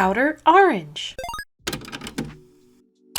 Outer Orange.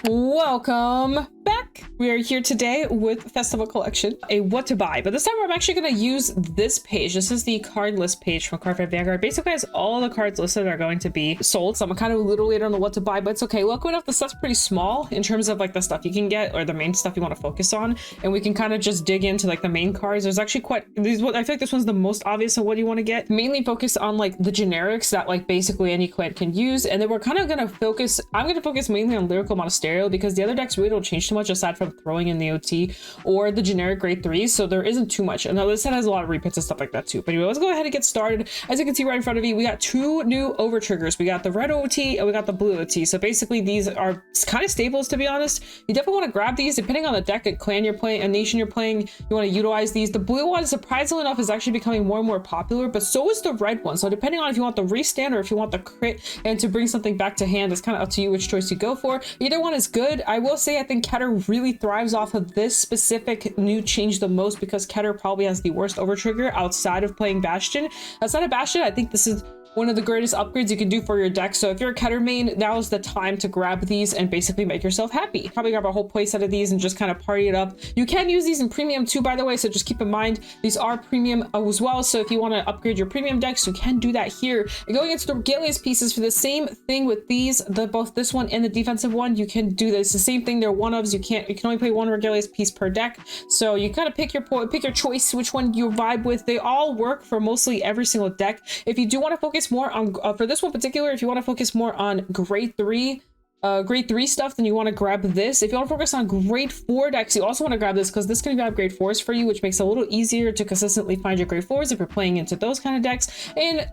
Welcome back. We are here today with Festival Collection, a what to buy, but this time I'm actually going to use this page. This is the card list page from Card Vanguard. Basically has all the cards listed that are going to be sold, so I'm kind of a little late on the what to buy, but it's okay. Luckily enough, the stuff's pretty small in terms of like the stuff you can get or the main stuff you want to focus on, and we can kind of just dig into like the main cards. There's actually quite these. I feel like this one's the most obvious of what you want to get. Mainly focus on like the generics that like basically any clan can use, and then we're kind of going to focus. I'm going to focus mainly on Lyrical Monasterio because the other decks really don't change too much aside from throwing in the OT or the generic grade 3s, so there isn't too much. And this set has a lot of repits and stuff like that too. But anyway, let's go ahead and get started. As you can see right in front of you, we got two new over triggers. We got the red OT and we got the blue OT. So basically these are kind of staples, to be honest. You definitely want to grab these depending on the deck, a clan you're playing, a nation you're playing. You want to utilize these. The blue one, surprisingly enough, is actually becoming more and more popular, but so is the red one. So depending on if you want the restand or if you want the crit and to bring something back to hand, it's kind of up to you which choice you go for. Either one is good. I will say I think Keter really thrives off of this specific new change the most because Keter probably has the worst over trigger outside of playing Bastion. Outside of Bastion, I think this is one of the greatest upgrades you can do for your deck. So if you're a Keter main, now is the time to grab these and basically make yourself happy. Probably grab a whole play set of these and just kind of party it up. You can use these in premium too, by the way, so just keep in mind these are premium as well. So if you want to upgrade your premium decks, you can do that here. And going into the Regalius pieces for the same thing with these, both this one and the defensive one, you can do this. The same thing, they're one-ofs. You can only play one Regalius piece per deck. So you kind of pick your choice, which one you vibe with. They all work for mostly every single deck. If you do want to focus more on for this one particular, if you want to focus more on grade 3 stuff, then you want to grab this. If you want to focus on grade 4 decks, you also want to grab this because this can grab grade 4s for you, which makes it a little easier to consistently find your grade 4s if you're playing into those kind of decks. And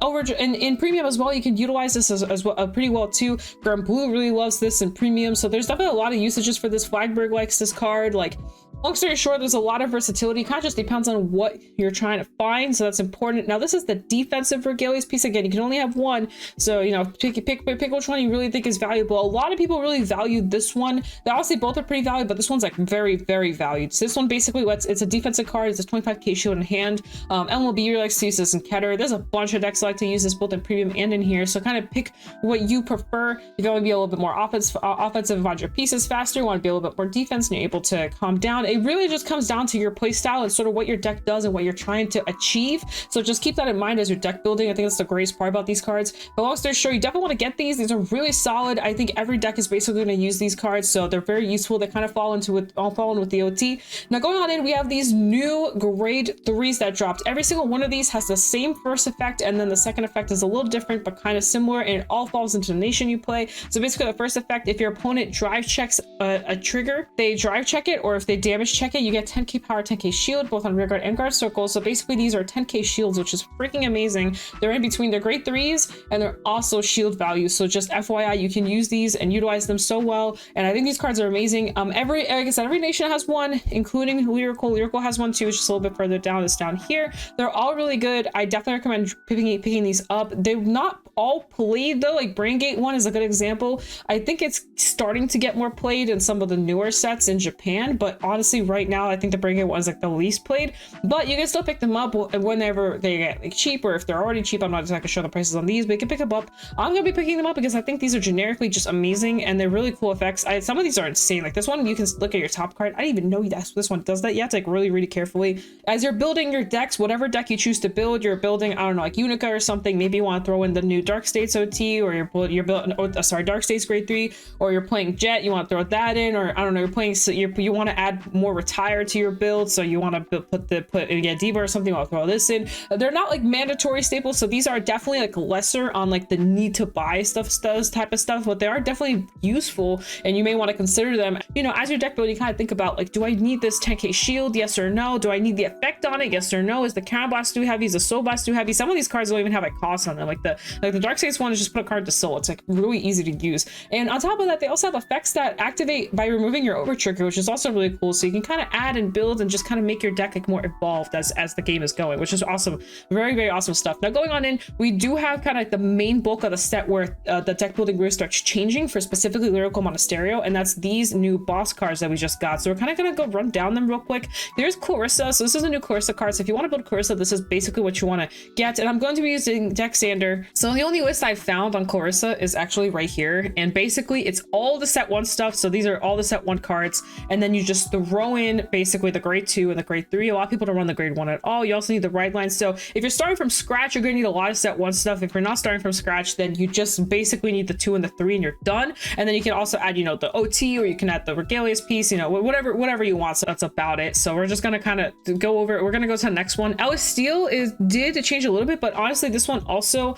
in premium as well, you can utilize this as well pretty well too. Grand Blue really loves this in premium, so there's definitely a lot of usages for this. Flagberg likes this card. Like, long story short, there's a lot of versatility. Kind of just depends on what you're trying to find, so that's important. Now, this is the defensive Regalius piece. Again, you can only have one, so you know, pick which one you really think is valuable. A lot of people really value this one. They all say both are pretty valued, but this one's like very, very valued. So this one basically, it's a defensive card. It's a 25k shield in hand. MLB likes to use this in Keter. There's a bunch of decks that like to use this both in premium and in here. So kind of pick what you prefer. If you want to be a little bit more offensive, find your pieces faster, you want to be a little bit more defense, and you're able to calm down. It really just comes down to your play style and sort of what your deck does and what you're trying to achieve. So just keep that in mind as you're deck building. I think that's the greatest part about these cards. But long story short, you definitely want to get these. These are really solid. I think every deck is basically going to use these cards, so they're very useful. They kind of fall in with the OT. Now going on in, we have these new grade 3s that dropped. Every single one of these has the same first effect, and then the second effect is a little different but kind of similar, and it all falls into the nation you play. So basically the first effect, if your opponent drive checks a trigger, they drive check it, or if they damage check it, you get 10k power, 10k shield, both on rear guard and guard circle. So basically these are 10k shields, which is freaking amazing. They're in between their grade 3s and they're also shield values. So just FYI, you can use these and utilize them so well. And I think these cards are amazing. Like I said, every nation has one, including Lyrical. Lyrical has one too, which is a little bit further down. It's down here. They're all really good. I definitely recommend picking these up. They're not all played though. Like Brain Gate one is a good example. I think it's starting to get more played in some of the newer sets in Japan, but honestly right now I think the Brain Gate one is like the least played. But you can still pick them up whenever they get like cheap, or if they're already cheap. I'm not exactly sure the prices on these, but you can pick them up. I'm gonna be picking them up because I think these are generically just amazing and they're really cool effects. Some of these are insane. Like this one, you can look at your top card. I didn't even know this one does that. You have to like really read it carefully as you're building your decks. Whatever deck you choose to build, you're building, I don't know, like Unica or something. Maybe you want to throw in the new Dark States OT, or you're building Dark States grade 3, or you're playing Jet, you want to throw that in, or I don't know, you're playing, so you want to add more Retire to your build, so you want to put Diva or something. I'll throw this in. They're not like mandatory staples, so these are definitely like lesser on like the need to buy stuff, those type of stuff, but they are definitely useful and you may want to consider them. You know, as your deck building, you kind of think about like, do I need this 10k shield? Yes or no? Do I need the effect on it? Yes or no? Is the Cannon Blast too heavy? Is the Soul Blast too heavy? Some of these cards don't even have a cost on them. Like the Dark States one is just put a card to Soul. It's like really easy to use. And on top of that, they also have effects that activate by removing your over trigger, which is also really cool. So you can kind of add and build and just kind of make your deck like more evolved as the game is going, which is awesome. Very, very awesome stuff. Now going on in, we do have kind of like the main bulk of the set where the deck building really starts changing for specifically Lyrical Monasterio, and that's these new boss cards that we just got. So we're kind of going to go run down them real quick. There's Clarissa. So this is a new Clarissa card. So if you want to build Clarissa, this is basically what you want to get. And I'm going to be using Deck Sander. So the only list I've found on Clarissa is actually right here. And basically it's all the set 1 stuff. So these are all the set 1 cards. And then you just throw in basically the grade 2 and the grade 3. A lot of people don't run the grade 1 at all. You also need the ride line. So if you're starting from scratch, you're going to need a lot of set 1 stuff. If you're not starting from scratch, then you just basically need the 2 and the 3 and you're done. And then you can also add, you know, the OT, or you can add the Regalia's piece, you know, whatever you want. So that's about it. So we're just going to kind of go over it. We're going to go to the next one. Alice Steele did change a little bit, but honestly, this one also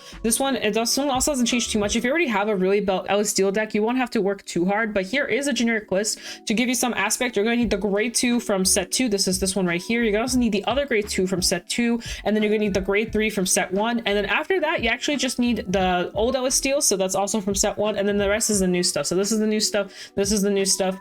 doesn't change too much. If you already have a really built Alice Steele deck, you won't have to work too hard. But here is a generic list to give you some aspect. You're going to need the grade 2 from set 2. This is this one right here. You're going to also need the other grade 2 from set 2, and then you're going to need the grade 3 from set 1. And then after that, you actually just need the old Alice Steele, so that's also from set 1, and then the rest is the new stuff. So this is the new stuff. This is the new stuff.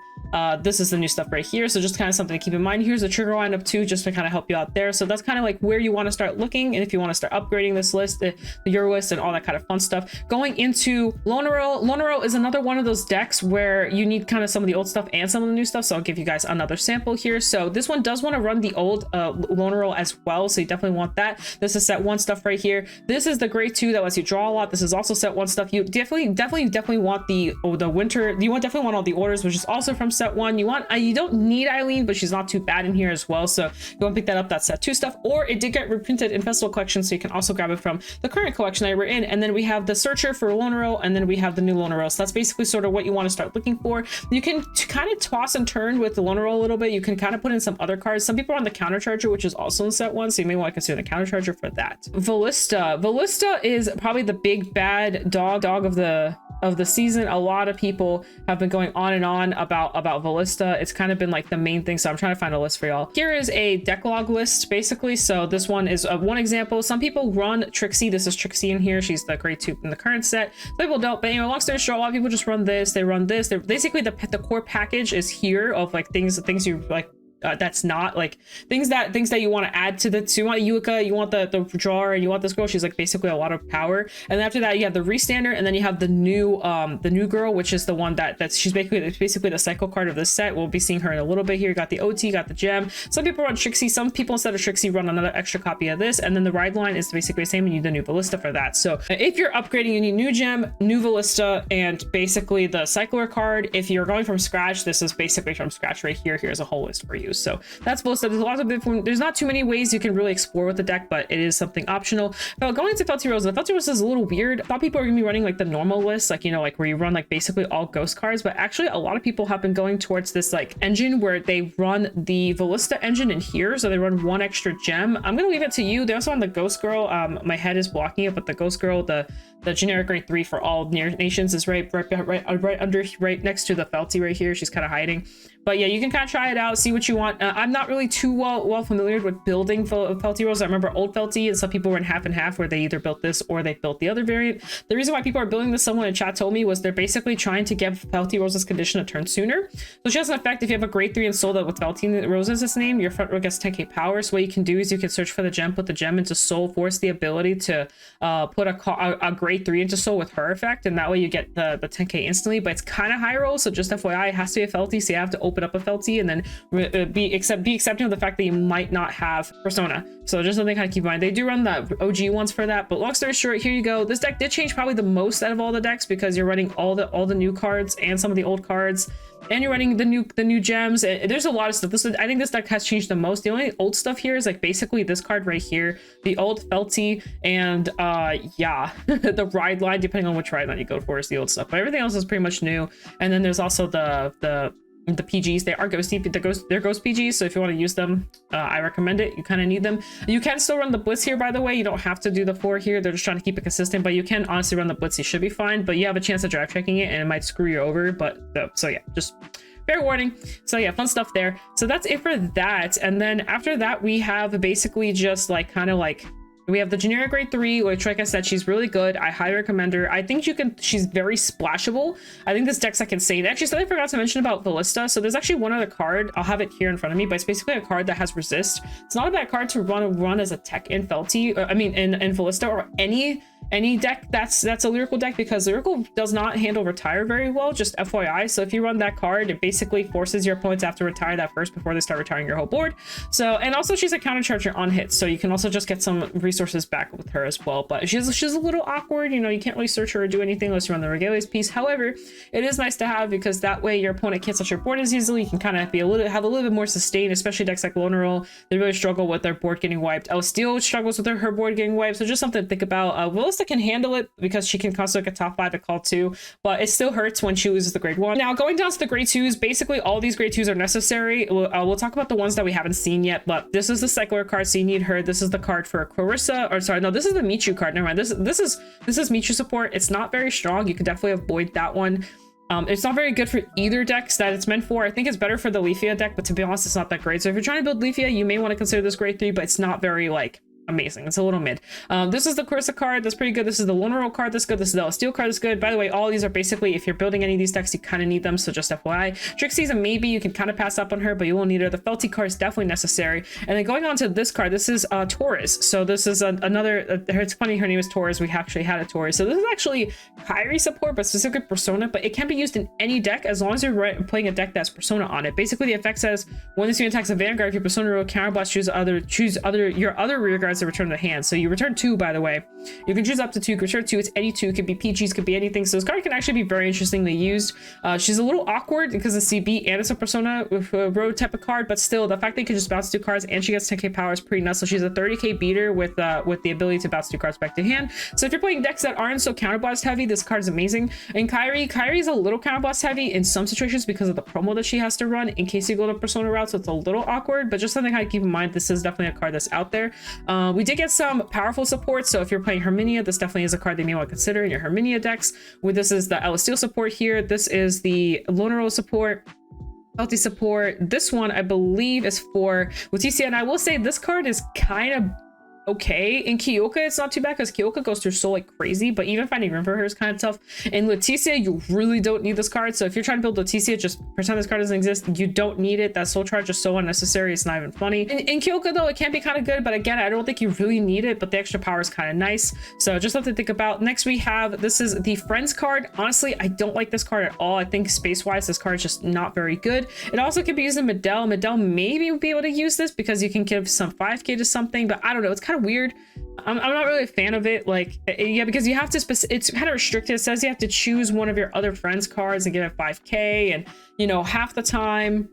This is the new stuff right here. So just kind of something to keep in mind. Here's the trigger lineup too, just to kind of help you out there. So that's kind of like where you want to start looking, and if you want to start upgrading this list, your list, and all that kind of fun stuff. Going into Lonero. Lonero is another one of those decks where you need kind of some of the old stuff and some of the new stuff. So I'll give you guys another sample here. So this one does want to run the old Lonero as well, so you definitely want that. This is set 1 stuff right here. This is the grade 2 that lets you draw a lot. This is also set 1 stuff. You definitely want the winter. You definitely want all the orders, which is also from set 1. You don't need Eileen, but she's not too bad in here as well. So you want to pick that up. That's set 2 stuff, or it did get reprinted in Festival Collection, so you can also grab it from the current collection that we're in. And then we have the Searcher for Lonero, and then we have the new Lonero. So that's basically sort of what you want to start looking for. You can kind of toss and turn with the Lonero a little bit. You can kind of put in some other cards. Some people are on the Countercharger, which is also in set 1, so you may want to consider the Countercharger for that. Vallista is probably the big bad dog of the season. A lot of people have been going on and on about Vallista. It's kind of been like the main thing, so I'm trying to find a list for y'all. Here is a deck log list basically. So this one is one example. Some people run Trixie. This is Trixie in here. She's the grade 2 in the current set. Some people don't, but anyway, long story short, a lot of people just run this. They run this. They're basically the core package is here of like things you like. That's not like things that you want to add to the you want Yuka, you want the drawer, and you want this girl. She's like basically a lot of power. And then after that you have the restander, and then you have the new girl, which is the one that's she's basically the cycle card of this set. We'll be seeing her in a little bit here. Got the OT, got the gem. Some people run Trixie. Some people instead of Trixie run another extra copy of this, and then the ride line is basically the same. You need the new ballista for that. So if you're upgrading, you need new gem, new ballista, and basically the cycler card. If you're going from scratch, this is basically from scratch right here. Here's a whole list for you. So that's ballista. There's a lot of different, there's not too many ways you can really explore with the deck, but it is something optional. But going into Felty Rose, the Felty Rose is a little weird. I thought people are gonna be running like the normal list, like, you know, like where you run like basically all ghost cards, but actually a lot of people have been going towards this like engine where they run the Ballista engine in here. So they run 1 extra gem. I'm gonna leave it to you. They also run the Ghost Girl. My head is blocking it, but the Ghost Girl, the generic grade 3 for all nations is right next to the Felty right here. She's kind of hiding. But yeah, you can kind of try it out, see what you want. I'm not really too well familiar with building Felty Rose. I remember old Felty, and some people were in half and half where they either built this or they built the other variant. The reason why people are building this, someone in chat told me, was they're basically trying to give Felty Rose's condition a turn sooner. So she has an effect if you have a grade 3 and soul that with Felty Rose as its name, your front row gets 10k power. So what you can do is you can search for the gem, put the gem into soul, force the ability to put a grade 3 into soul with her effect, and that way you get the 10k instantly. But it's kind of high roll, so just FYI, it has to be a Felty, so you have to open up a Felty and then be accepting of the fact that you might not have persona. So just something kind of keep in mind. They do run the OG ones for that, but long story short, here you go. This deck did change probably the most out of all the decks because you're running all the new cards and some of the old cards, and you're running the new gems. There's a lot of stuff. I think this deck has changed the most. The only old stuff here is like basically this card right here, the old Felty, and yeah, the ride line, depending on which ride line you go for, is the old stuff. But everything else is pretty much new. And then there's also the PGs. They are ghosty, they're ghost PGs, so if you want to use them, I recommend it. You kind of need them. You can still run the Blitz here, by the way. You don't have to do the 4 here. They're just trying to keep it consistent, but you can honestly run the Blitz. You should be fine, but you have a chance of drive checking it and it might screw you over. But so yeah, just fair warning. So yeah, fun stuff there. So that's it for that. And then after that, we have basically just like kind of like we have the generic grade 3, which, like I said, she's really good. I highly recommend her. I think she's very splashable. I think this deck's like insane. Actually, something I forgot to mention about Ballista. So there's actually one other card. I'll have it here in front of me, but it's basically a card that has resist. It's not a bad card to run as a tech in Felty, I mean in Ballista, or any any deck that's a lyrical deck, because lyrical does not handle retire very well, just FYI. So if you run that card, it basically forces your opponents to have to retire that first before they start retiring your whole board. So, and also she's a counter charger on hit, so you can also just get some resources back with her as well. But she's a little awkward, you know, you can't really search her or do anything unless you run the Regalia's piece. However, it is nice to have, because that way your opponent can't touch your board as easily. You can kind of have a little bit more sustain, especially decks like Loneral. They really struggle with their board getting wiped. Steel struggles with her board getting wiped, so just something to think about. Willista can handle it because she can constantly get top 5 at call 2, but it still hurts when she loses the grade 1. Now, going down to the grade 2s, basically all these grade 2s are necessary. We'll talk about the ones that we haven't seen yet, but this is the Cycler card, so you need her. This is the card for Clarissa, or sorry, no, this is the Michu card. Never mind. This is Michu support. It's not very strong. You can definitely avoid that one. It's not very good for either decks that it's meant for. I think it's better for the Leafia deck, but to be honest, it's not that great. So if you're trying to build Leafia, you may want to consider this grade 3, but it's not very, like, amazing. It's a little mid. This is the Clarissa card. That's pretty good. This is the Loneral card. That's good. This is the Steel card. That's good. By the way, all these are basically, if you're building any of these decks, you kind of need them. So just FYI. Trixie's a maybe. You can kind of pass up on her, but you won't need her. The Felty card is definitely necessary. And then going on to this card, this is Taurus. So this is another, it's funny, her name is Taurus. We actually had a Taurus. So this is actually Kyrie support, but specifically Persona, but it can be used in any deck as long as you're playing a deck that's Persona on it. Basically, the effect says when this unit attacks a Vanguard, if your Persona roll counterblast, choose your other rear guards to return to the hand. So you return 2, by the way. You can choose up to 2. You can return 2. It's any 2. It could be PGs, could be anything. So this card can actually be very interestingly used. She's a little awkward because it's CB and it's a Persona road type of card, but still, the fact that you can just bounce 2 cards and she gets 10k power is pretty nuts. So she's a 30k beater with the ability to bounce 2 cards back to hand. So if you're playing decks that aren't so counterblast heavy, this card is amazing. And Kyrie's a little counterblast heavy in some situations because of the promo that she has to run in case you go the Persona route, so it's a little awkward, but just something I keep in mind. This is definitely a card that's out there. We did get some powerful support, so if you're playing Herminia, this definitely is a card that you may want to consider in your Herminia decks. This is the Steel support here. This is the Loneral support. Healthy support. This one I believe is for Leticia, and I will say this card is kind of okay. In Kyoka, it's not too bad because Kyoka goes through Soul like crazy, but even finding room for her is kind of tough. In Leticia, you really don't need this card. So if you're trying to build Leticia, just pretend this card doesn't exist. You don't need it. That Soul Charge is so unnecessary. It's not even funny. In Kyoka, though, it can be kind of good, but again, I don't think you really need it, but the extra power is kind of nice. So just something to think about. Next, we have, this is the Friends card. Honestly, I don't like this card at all. I think space-wise, this card is just not very good. It also can be used in Medell. Medell maybe would be able to use this because you can give some 5k to something, but I don't know. It's kind of weird. I'm not really a fan of it. Like, yeah, because you have to, it's kind of restricted. It says you have to choose one of your other friends cards and give it 5k, and you know, half the time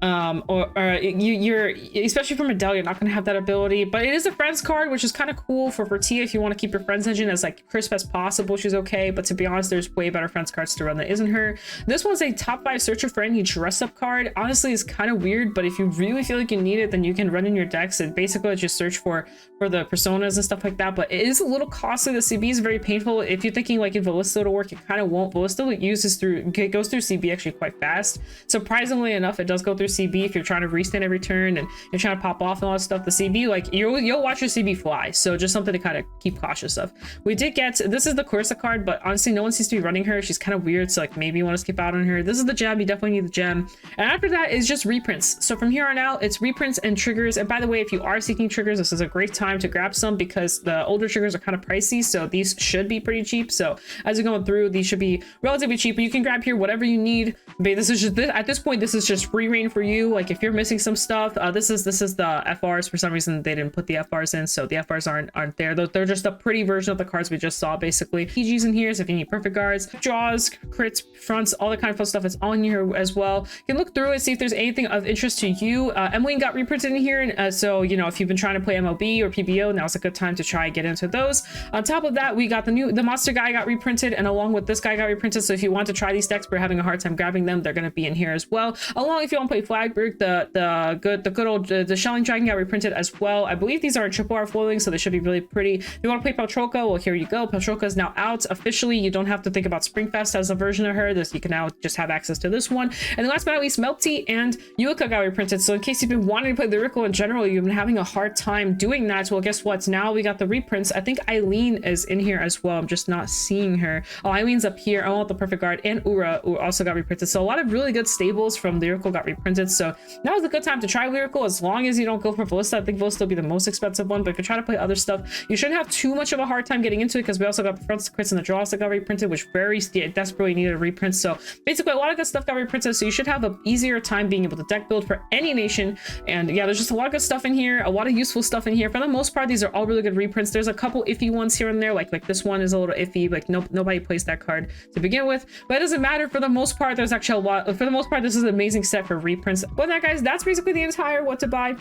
you're especially from Medell, you're not going to have that ability. But it is a friends card, which is kind of cool for Tia if you want to keep your friends engine as like crisp as possible. She's okay, but to be honest, there's way better friends cards to run that isn't her. This one's a top 5 searcher for any dress up card. Honestly, it's kind of weird, but if you really feel like you need it, then you can run in your decks and basically just search for the personas and stuff like that. But it is a little costly. The CB is very painful. If you're thinking like if Ballista to work, it kind of won't. Ballista it goes through CB actually quite fast. Surprisingly enough, it does go through CB if you're trying to restand every turn and you're trying to pop off and all that stuff. The CB, like you'll watch your CB fly, so just something to kind of keep cautious of. We did get, this is the Clarissa card, but honestly no one seems to be running her. She's kind of weird, so like maybe you want to skip out on her. This is the gem. You definitely need the gem, and after that is just reprints. So from here on out, it's reprints and triggers. And by the way, if you are seeking triggers, this is a great time to grab some because the older triggers are kind of pricey, so these should be pretty cheap. So as you're going through, these should be relatively cheap, but you can grab here whatever you need. But this is just, at this point, this is just free reign for you. Like if you're missing some stuff, this is the FRs. For some reason they didn't put the FRs in, so the FRs aren't there. They're just a pretty version of the cards we just saw basically. PGs in here, so if you need perfect guards, draws, crits, fronts, all the kind of fun stuff is on here as well. You can look through it, see if there's anything of interest to you. Emily got reprinted in here, and so you know, if you've been trying to play MLB or PBO, now's a good time to try and get into those. On top of that, we got the monster guy got reprinted, and along with this guy got reprinted. So if you want to try these decks but are having a hard time grabbing them, they're going to be in here as well. Along, if you want to play Flagberg, the good old the Shelling Dragon got reprinted as well. I believe these are triple R foiling, so they should be really pretty. If you want to play Paltroka, well, here you go. Paltroka is now out officially. You don't have to think about Springfest as a version of her. You can now just have access to this one. And then last but not least, Melty and Yuka got reprinted. So in case you've been wanting to play Lyrical in general, you've been having a hard time doing that, well, guess what? Now we got the reprints. I think Eileen is in here as well. I'm just not seeing her. Oh, Eileen's up here. I want the perfect guard, and Ura also got reprinted. So a lot of really good stables from Lyrical got reprinted. reprinted. So now is a good time to try Lyrical, as long as you don't go for Ballista. I think Ballista will be the most expensive one, but if you're trying to play other stuff, you shouldn't have too much of a hard time getting into it, because we also got the fronts, crits, and the draws that got reprinted, which very desperately needed a reprint. So basically a lot of good stuff got reprinted, so you should have an easier time being able to deck build for any nation. And yeah, there's just a lot of good stuff in here, a lot of useful stuff in here. For the most part, these are all really good reprints. There's a couple iffy ones here and there, like this one is a little iffy, like nobody plays that card to begin with, but it doesn't matter. For the most part, there's actually a lot. For the most part, this is an amazing set for reprints. But that, guys, that's basically the entire what to buy.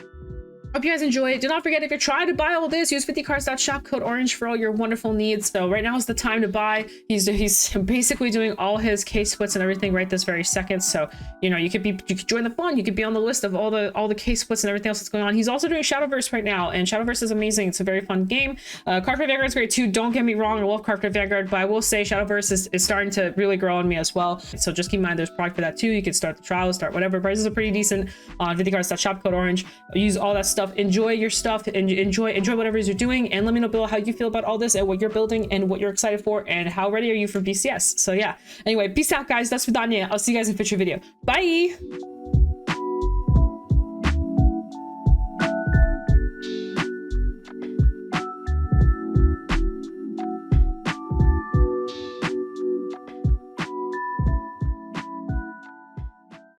Hope you guys enjoy it. Do not forget, if you're trying to buy all this, use 50cards.shop code orange for all your wonderful needs. So right now is the time to buy. He's basically doing all his case splits and everything right this very second. So you know, you could join the fun. You could be on the list of all the case splits and everything else that's going on. He's also doing Shadowverse right now, and Shadowverse is amazing. It's a very fun game. Cardfight Vanguard is great too. Don't get me wrong, I love Cardfight Vanguard, but I will say Shadowverse is starting to really grow on me as well. So just keep in mind there's product for that too. You can start the trial, start whatever. Prices are pretty decent on 50cards.shop code orange. Use all that stuff. Enjoy your stuff and enjoy whatever it is you're doing, and let me know below how you feel about all this and what you're building and what you're excited for and how ready are you for BCS. So yeah, anyway, peace out, guys. That's Vidania. I'll see you guys in a future video. Bye.